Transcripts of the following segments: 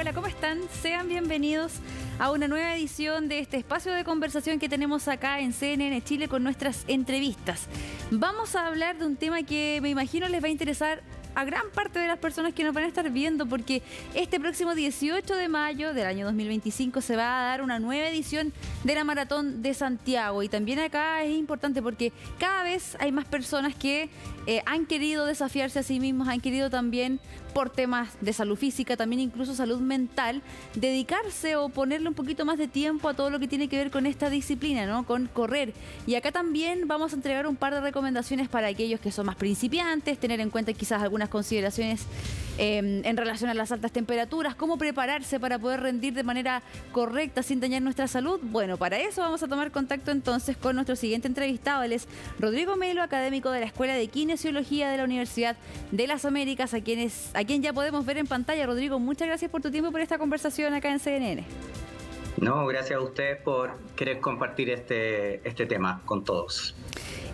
Hola, ¿cómo están? Sean bienvenidos a una nueva edición de este espacio de conversación que tenemos acá en CNN Chile con nuestras entrevistas. Vamos a hablar de un tema que me imagino les va a interesar a gran parte de las personas que nos van a estar viendo, porque este próximo 18 de mayo del año 2025 se va a dar una nueva edición de la Maratón de Santiago. Y también acá es importante porque cada vez hay más personas que han querido desafiarse a sí mismos, han querido también, por temas de salud física, también incluso salud mental, dedicarse o ponerle un poquito más de tiempo a todo lo que tiene que ver con esta disciplina, ¿no? Con correr. Y acá también vamos a entregar un par de recomendaciones para aquellos que son más principiantes, tener en cuenta quizás algunas consideraciones en relación a las altas temperaturas, cómo prepararse para poder rendir de manera correcta sin dañar nuestra salud. Bueno, para eso vamos a tomar contacto entonces con nuestro siguiente entrevistado. Él es Rodrigo Melo, académico de la Escuela de Kinesiología de la Universidad de las Américas, a quien ya podemos ver en pantalla. Rodrigo, muchas gracias por tu tiempo y por esta conversación acá en CNN. No, gracias a ustedes por querer compartir este tema con todos.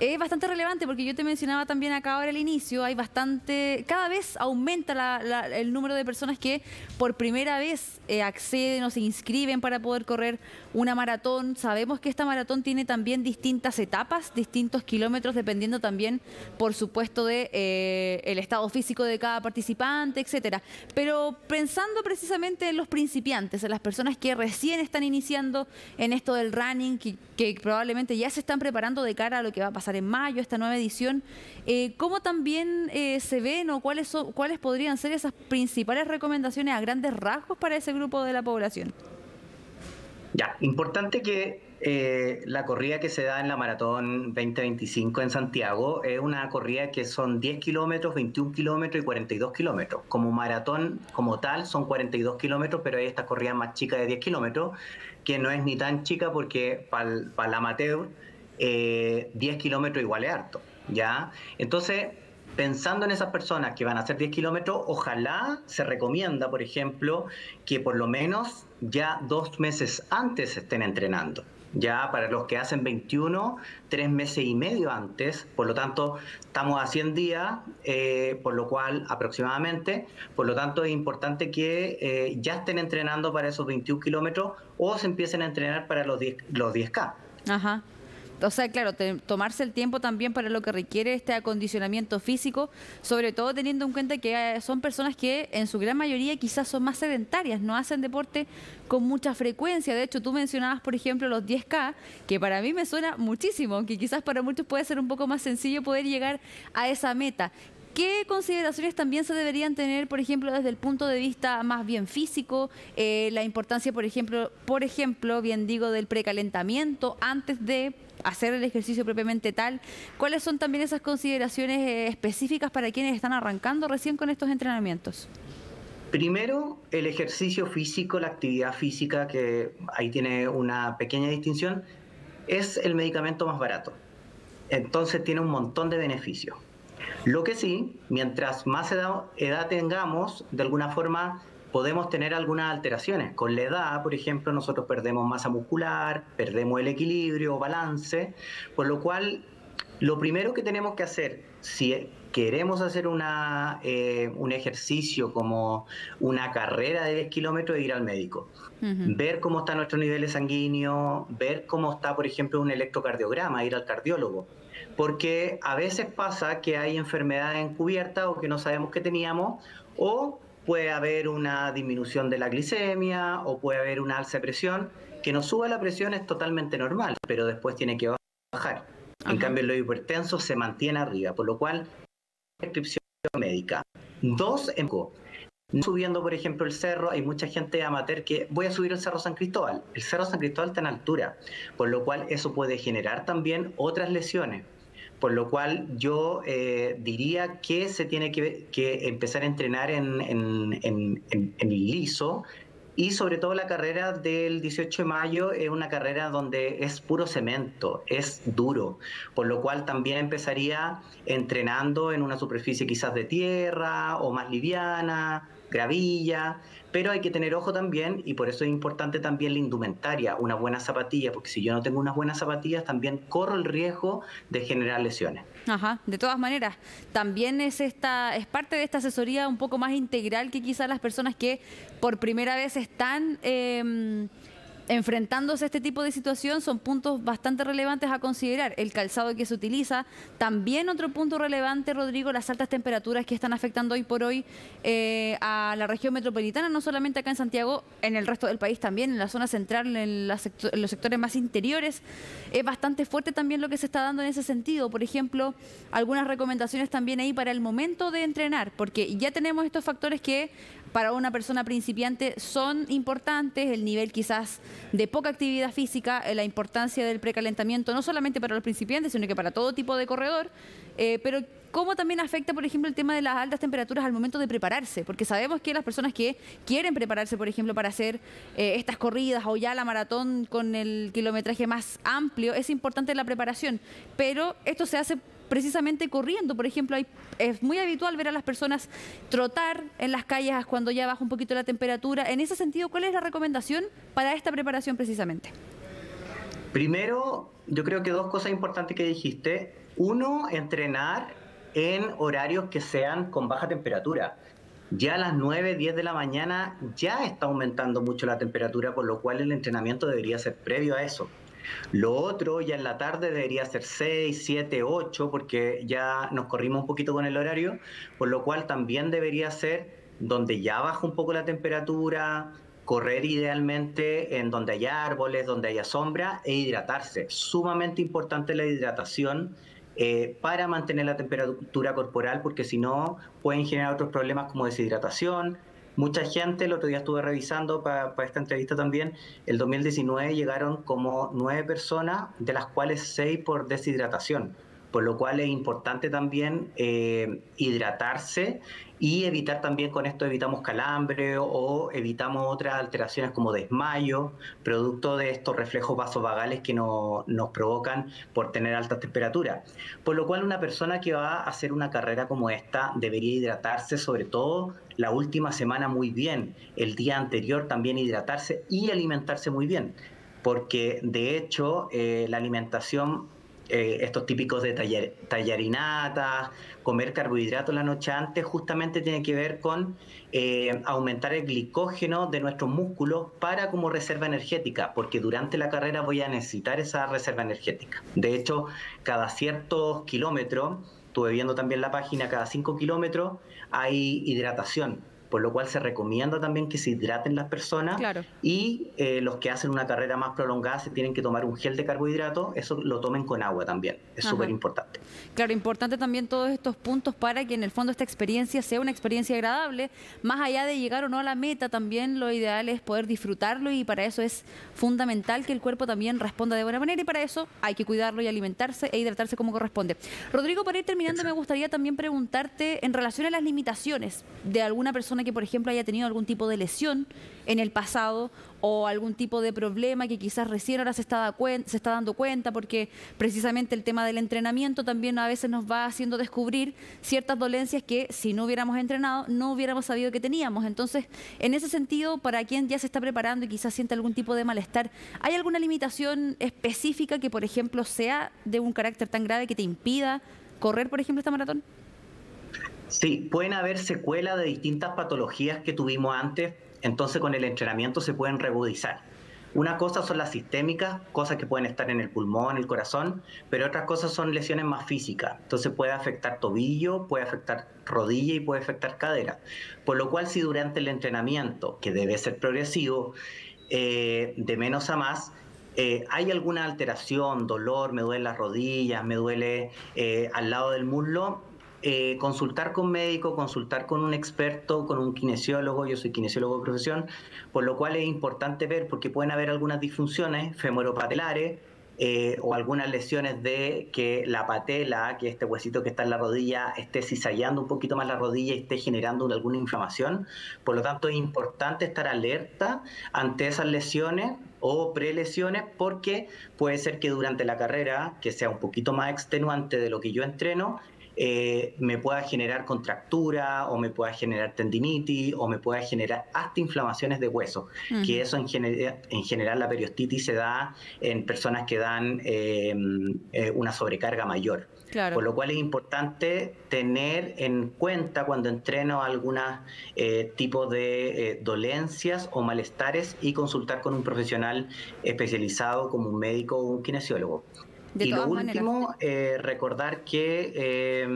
Es bastante relevante porque yo te mencionaba también acá ahora al inicio, hay bastante, cada vez aumenta el número de personas que por primera vez acceden o se inscriben para poder correr una maratón. Sabemos que esta maratón tiene también distintas etapas, distintos kilómetros, dependiendo también, por supuesto, de el estado físico de cada participante, etcétera. Pero pensando precisamente en los principiantes, en las personas que recién están iniciando en esto del running, que probablemente ya se están preparando de cara a lo que va a pasar en mayo, esta nueva edición, ¿cómo también se ven o cuáles podrían ser esas principales recomendaciones a grandes rasgos para ese grupo de la población? Ya, importante que la corrida que se da en la Maratón 2025 en Santiago es una corrida que son 10 kilómetros, 21 kilómetros y 42 kilómetros. Como maratón, como tal, son 42 kilómetros, pero hay esta corrida más chica de 10 kilómetros, que no es ni tan chica porque para el amateur 10 kilómetros igual es harto, ¿ya? Entonces, pensando en esas personas que van a hacer 10 kilómetros, ojalá se recomienda, por ejemplo, que por lo menos ya 2 meses antes estén entrenando. Ya para los que hacen 21, 3 meses y medio antes, por lo tanto, estamos a 100 días, por lo cual aproximadamente, por lo tanto es importante que ya estén entrenando para esos 21 kilómetros o se empiecen a entrenar para los 10K. Ajá. O sea, claro, tomarse el tiempo también para lo que requiere este acondicionamiento físico, sobre todo teniendo en cuenta que son personas que en su gran mayoría quizás son más sedentarias, no hacen deporte con mucha frecuencia. De hecho, tú mencionabas, por ejemplo, los 10K, que para mí me suena muchísimo, aunque quizás para muchos puede ser un poco más sencillo poder llegar a esa meta. ¿Qué consideraciones también se deberían tener, por ejemplo, desde el punto de vista más bien físico? La importancia, por ejemplo, bien digo, del precalentamiento antes de hacer el ejercicio propiamente tal. ¿Cuáles son también esas consideraciones específicas para quienes están arrancando recién con estos entrenamientos? Primero, el ejercicio físico, la actividad física, que ahí tiene una pequeña distinción, es el medicamento más barato. Entonces tiene un montón de beneficios. Lo que sí, mientras más edad tengamos, de alguna forma podemos tener algunas alteraciones. Con la edad, por ejemplo, nosotros perdemos masa muscular, perdemos el equilibrio, balance, por lo cual lo primero que tenemos que hacer, si queremos hacer un ejercicio como una carrera de 10 kilómetros, es ir al médico. Ver cómo están nuestros niveles sanguíneos, ver cómo está, por ejemplo, un electrocardiograma, ir al cardiólogo. Porque a veces pasa que hay enfermedades encubiertas o que no sabemos que teníamos, o puede haber una disminución de la glicemia, o puede haber una alza de presión. Que nos suba la presión es totalmente normal, pero después tiene que bajar. Ajá. En cambio, los hipertensos se mantiene arriba, por lo cual, prescripción médica. 2, subiendo, por ejemplo, el cerro, hay mucha gente amateur que voy a subir el Cerro San Cristóbal. El Cerro San Cristóbal está en altura, por lo cual eso puede generar también otras lesiones. Por lo cual yo diría que se tiene que empezar a entrenar en liso. Y sobre todo la carrera del 18 de mayo es una carrera donde es puro cemento, es duro, por lo cual también empezaría entrenando en una superficie quizás de tierra o más liviana, gravilla, pero hay que tener ojo también, y por eso es importante también la indumentaria, una buena zapatilla, porque si yo no tengo unas buenas zapatillas también corro el riesgo de generar lesiones. Ajá, de todas maneras, también es parte de esta asesoría un poco más integral que quizás las personas que por primera vez están enfrentándose a este tipo de situación, son puntos bastante relevantes a considerar. El calzado que se utiliza, también otro punto relevante, Rodrigo, las altas temperaturas que están afectando hoy por hoy a la región metropolitana, no solamente acá en Santiago, en el resto del país también, en la zona central, en los sectores más interiores. Es bastante fuerte también lo que se está dando en ese sentido. Por ejemplo, algunas recomendaciones también ahí para el momento de entrenar, porque ya tenemos estos factores que para una persona principiante son importantes, el nivel quizás de poca actividad física, la importancia del precalentamiento, no solamente para los principiantes, sino que para todo tipo de corredor, pero cómo también afecta, por ejemplo, el tema de las altas temperaturas al momento de prepararse, porque sabemos que las personas que quieren prepararse, por ejemplo, para hacer estas corridas o ya la maratón con el kilometraje más amplio, es importante la preparación, pero esto se hace precisamente corriendo. Por ejemplo, es muy habitual ver a las personas trotar en las calles cuando ya baja un poquito la temperatura. En ese sentido, ¿cuál es la recomendación para esta preparación precisamente? Primero, yo creo que dos cosas importantes que dijiste. Uno, entrenar en horarios que sean con baja temperatura. Ya a las 9, 10 de la mañana ya está aumentando mucho la temperatura, por lo cual el entrenamiento debería ser previo a eso. Lo otro, ya en la tarde debería ser 6, 7, 8, porque ya nos corrimos un poquito con el horario, por lo cual también debería ser donde ya baja un poco la temperatura, correr idealmente en donde haya árboles, donde haya sombra e hidratarse. Sumamente importante la hidratación para mantener la temperatura corporal, porque si no pueden generar otros problemas como deshidratación. Mucha gente, el otro día estuve revisando para esta entrevista también, el 2019 llegaron como 9 personas, de las cuales 6 por deshidratación, por lo cual es importante también hidratarse y evitar también, con esto evitamos calambre o evitamos otras alteraciones como desmayo, producto de estos reflejos vasovagales que nos provocan por tener altas temperaturas. Por lo cual una persona que va a hacer una carrera como esta debería hidratarse, sobre todo la última semana muy bien, el día anterior también hidratarse y alimentarse muy bien, porque de hecho la alimentación, estos típicos de tallarinatas, comer carbohidratos la noche antes, justamente tiene que ver con aumentar el glicógeno de nuestros músculos para como reserva energética, porque durante la carrera voy a necesitar esa reserva energética. De hecho, cada ciertos kilómetros, estuve viendo también la página, cada 5 kilómetros hay hidratación, por lo cual se recomienda también que se hidraten las personas. Claro. Y los que hacen una carrera más prolongada se tienen que tomar un gel de carbohidratos, eso lo tomen con agua también, es súper importante. Claro, importante también todos estos puntos para que en el fondo esta experiencia sea una experiencia agradable, más allá de llegar o no a la meta, también lo ideal es poder disfrutarlo y para eso es fundamental que el cuerpo también responda de buena manera y para eso hay que cuidarlo y alimentarse e hidratarse como corresponde. Rodrigo, para ir terminando, me gustaría también preguntarte en relación a las limitaciones de alguna persona que, por ejemplo, haya tenido algún tipo de lesión en el pasado o algún tipo de problema que quizás recién ahora se está dando cuenta, porque precisamente el tema del entrenamiento también a veces nos va haciendo descubrir ciertas dolencias que si no hubiéramos entrenado no hubiéramos sabido que teníamos. Entonces, en ese sentido, para quien ya se está preparando y quizás siente algún tipo de malestar, ¿hay alguna limitación específica que, por ejemplo, sea de un carácter tan grave que te impida correr, por ejemplo, esta maratón? Sí, pueden haber secuelas de distintas patologías que tuvimos antes, entonces con el entrenamiento se pueden reagudizar. Una cosa son las sistémicas, cosas que pueden estar en el pulmón, el corazón, pero otras cosas son lesiones más físicas. Entonces puede afectar tobillo, puede afectar rodilla y puede afectar cadera. Por lo cual, si durante el entrenamiento, que debe ser progresivo, de menos a más, hay alguna alteración, dolor, me duelen las rodillas, me duele al lado del muslo, consultar con médico, consultar con un experto, con un kinesiólogo. Yo soy kinesiólogo de profesión, por lo cual es importante ver, porque pueden haber algunas disfunciones femoropatelares o algunas lesiones de que la patela, que este huesito que está en la rodilla, esté cizallando un poquito más la rodilla y esté generando alguna inflamación. Por lo tanto, es importante estar alerta ante esas lesiones o prelesiones, porque puede ser que durante la carrera, que sea un poquito más extenuante de lo que yo entreno, me pueda generar contractura o me pueda generar tendinitis o me pueda generar hasta inflamaciones de hueso, que eso en general la periostitis se da en personas que dan una sobrecarga mayor. Claro. Por lo cual es importante tener en cuenta cuando entreno algunos tipos de dolencias o malestares y consultar con un profesional especializado como un médico o un kinesiólogo. Y lo último, recordar que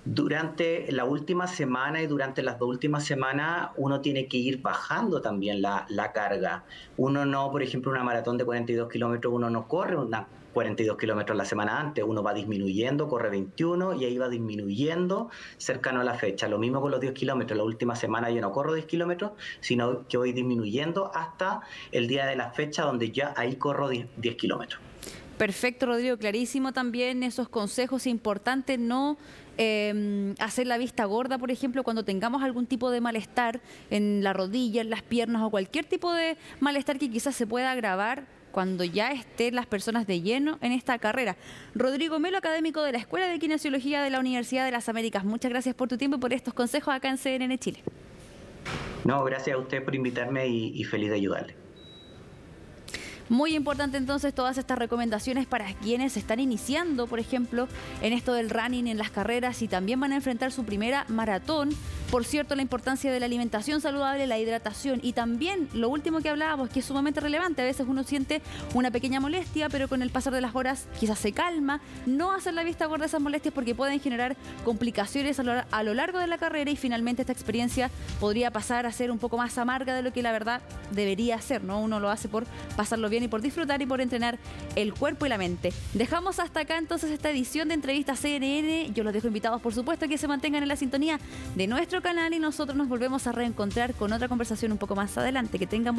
durante la última semana y durante las 2 últimas semanas uno tiene que ir bajando también la carga. Uno no, por ejemplo, una maratón de 42 kilómetros, uno no corre una 42 kilómetros la semana antes, uno va disminuyendo, corre 21 y ahí va disminuyendo cercano a la fecha. Lo mismo con los 10 kilómetros, la última semana yo no corro 10 kilómetros, sino que voy disminuyendo hasta el día de la fecha donde ya ahí corro 10 kilómetros. Perfecto, Rodrigo, clarísimo también esos consejos. Importantes no hacer la vista gorda, por ejemplo, cuando tengamos algún tipo de malestar en la rodilla, en las piernas o cualquier tipo de malestar que quizás se pueda agravar cuando ya estén las personas de lleno en esta carrera. Rodrigo Melo, académico de la Escuela de Kinesiología de la Universidad de las Américas. Muchas gracias por tu tiempo y por estos consejos acá en CNN Chile. No, gracias a usted por invitarme y feliz de ayudarle. Muy importante entonces todas estas recomendaciones para quienes están iniciando, por ejemplo, en esto del running, en las carreras y también van a enfrentar su primera maratón. Por cierto, la importancia de la alimentación saludable, la hidratación y también lo último que hablábamos, que es sumamente relevante. A veces uno siente una pequeña molestia, pero con el pasar de las horas quizás se calma. No hacer la vista gorda de esas molestias porque pueden generar complicaciones a lo largo de la carrera y finalmente esta experiencia podría pasar a ser un poco más amarga de lo que la verdad debería ser, ¿no? Uno lo hace por pasarlo bien y por disfrutar y por entrenar el cuerpo y la mente. Dejamos hasta acá entonces esta edición de Entrevistas CNN. Yo los dejo invitados, por supuesto, a que se mantengan en la sintonía de nuestro canal y nosotros nos volvemos a reencontrar con otra conversación un poco más adelante. Que tengan